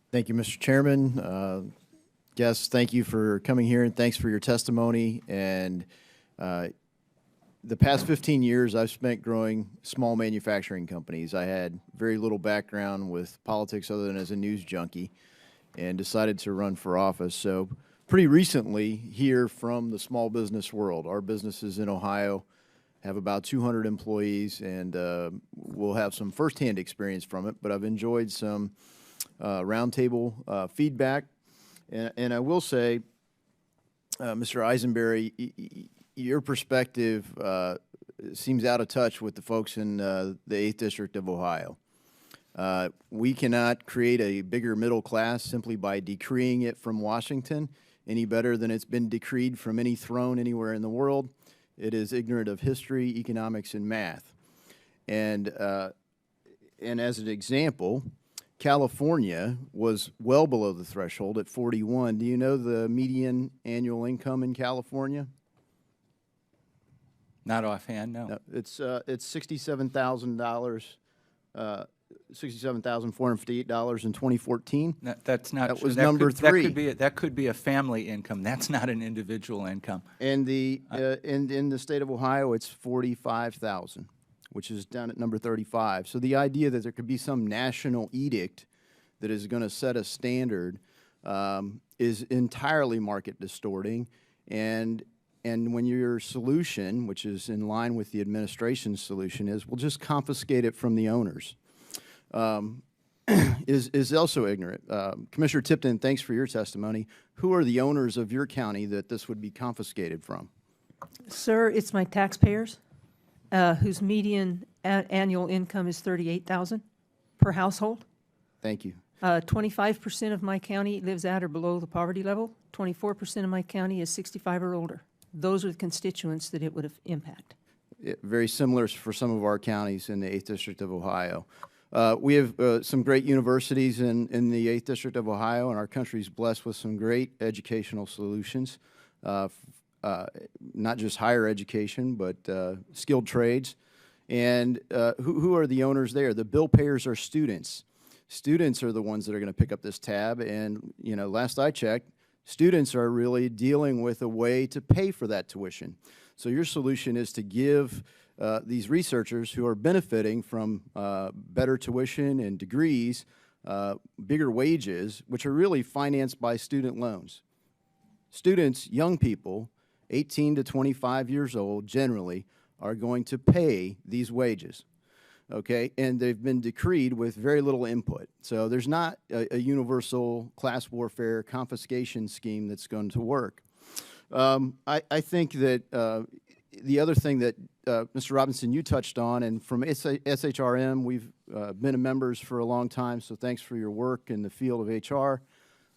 Thank you, Mr. Chairman. Guests, thank you for coming here and thanks for your testimony. And the past 15 years, I've spent growing small manufacturing companies. I had very little background with politics other than as a news junkie and decided to run for office. So pretty recently here from the small business world, our businesses in Ohio have about 200 employees, and we'll have some firsthand experience from it, but I've enjoyed some roundtable feedback. And I will say, Mr. Eisenberry, your perspective seems out of touch with the folks in the 8th District of Ohio. We cannot create a bigger middle class simply by decreeing it from Washington any better than it's been decreed from any throne anywhere in the world. It is ignorant of history, economics, and math. And as an example, California was well below the threshold at 41. Do you know the median annual income in California? Not offhand, no. No, it's $67,000, $67,458 in 2014. That's not That true. was number three. That could be a family income. That's not an individual income. And in the state of Ohio, it's 45,000, which is down at number 35. So the idea that there could be some national edict that is going to set a standard is entirely market distorting. And when your solution, which is in line with the administration's solution, is we'll just confiscate it from the owners, is also ignorant. Commissioner Tipton, thanks for your testimony. Who are the owners of your county that this would be confiscated from? Sir, it's my taxpayers, whose median annual income is $38,000 per household. Thank you. 25% of my county lives at or below the poverty level. 24% of my county is 65 or older. Those are the constituents that it would impact. Very similar for some of our counties in the 8th District of Ohio. We have some great universities in the 8th District of Ohio, and our country is blessed with some great educational solutions, not just higher education, but skilled trades. And who are the owners there? The bill payers are students. Students are the ones that are going to pick up this tab, and last I checked, students are really dealing with a way to pay for that tuition. So your solution is to give these researchers who are benefiting from better tuition and degrees, bigger wages, which are really financed by student loans. Students, young people, 18 to 25 years old, generally, are going to pay these wages. Okay, and they've been decreed with very little input. So there's not a universal class warfare confiscation scheme that's going to work. I think that the other thing that, Mr. Robinson, you touched on, and from SHRM, we've been members for a long time, so thanks for your work in the field of HR.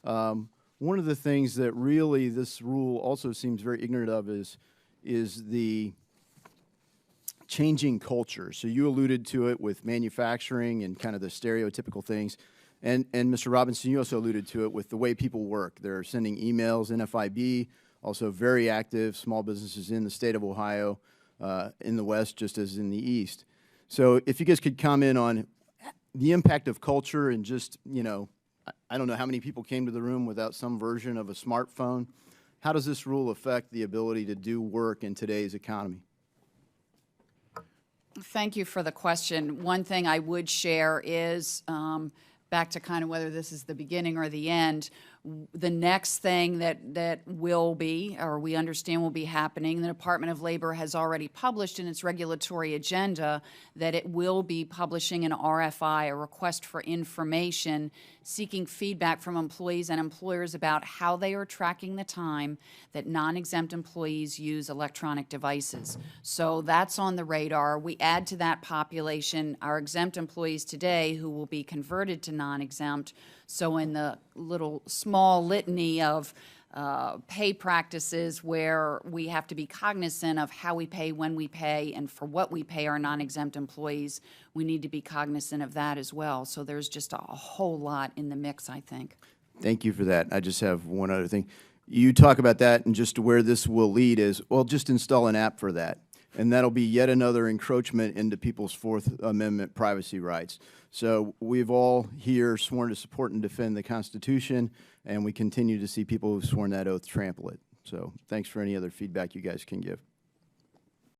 One of the things that really this rule also seems very ignorant of is the changing culture. So you alluded to it with manufacturing and kind of the stereotypical things. And Mr. Robinson, you also alluded to it with the way people work. They're sending emails, NFIB, also very active small businesses in the state of Ohio, in the West just as in the East. So if you guys could comment on the impact of culture and just, I don't know how many people came to the room without some version of a smartphone. How does this rule affect the ability to do work in today's economy? Thank you for the question. One thing I would share is, back to kind of whether this is the beginning or the end, the next thing that will be, or we understand will be happening, the Department of Labor has already published in its regulatory agenda that it will be publishing an RFI, a request for information, seeking feedback from employees and employers about how they are tracking the time that non-exempt employees use electronic devices. So that's on the radar. We add to that population our exempt employees today who will be converted to non-exempt. So in the little small litany of pay practices where we have to be cognizant of how we pay, when we pay, and for what we pay our non-exempt employees, we need to be cognizant of that as well. So there's just a whole lot in the mix, I think. Thank you for that. I just have one other thing. You talk about that, and just where this will lead is, well, just install an app for that. and that'll be yet another encroachment into people's Fourth Amendment privacy rights. So we've all here sworn to support and defend the Constitution, and we continue to see people who've sworn that oath trample it. So thanks for any other feedback you guys can give.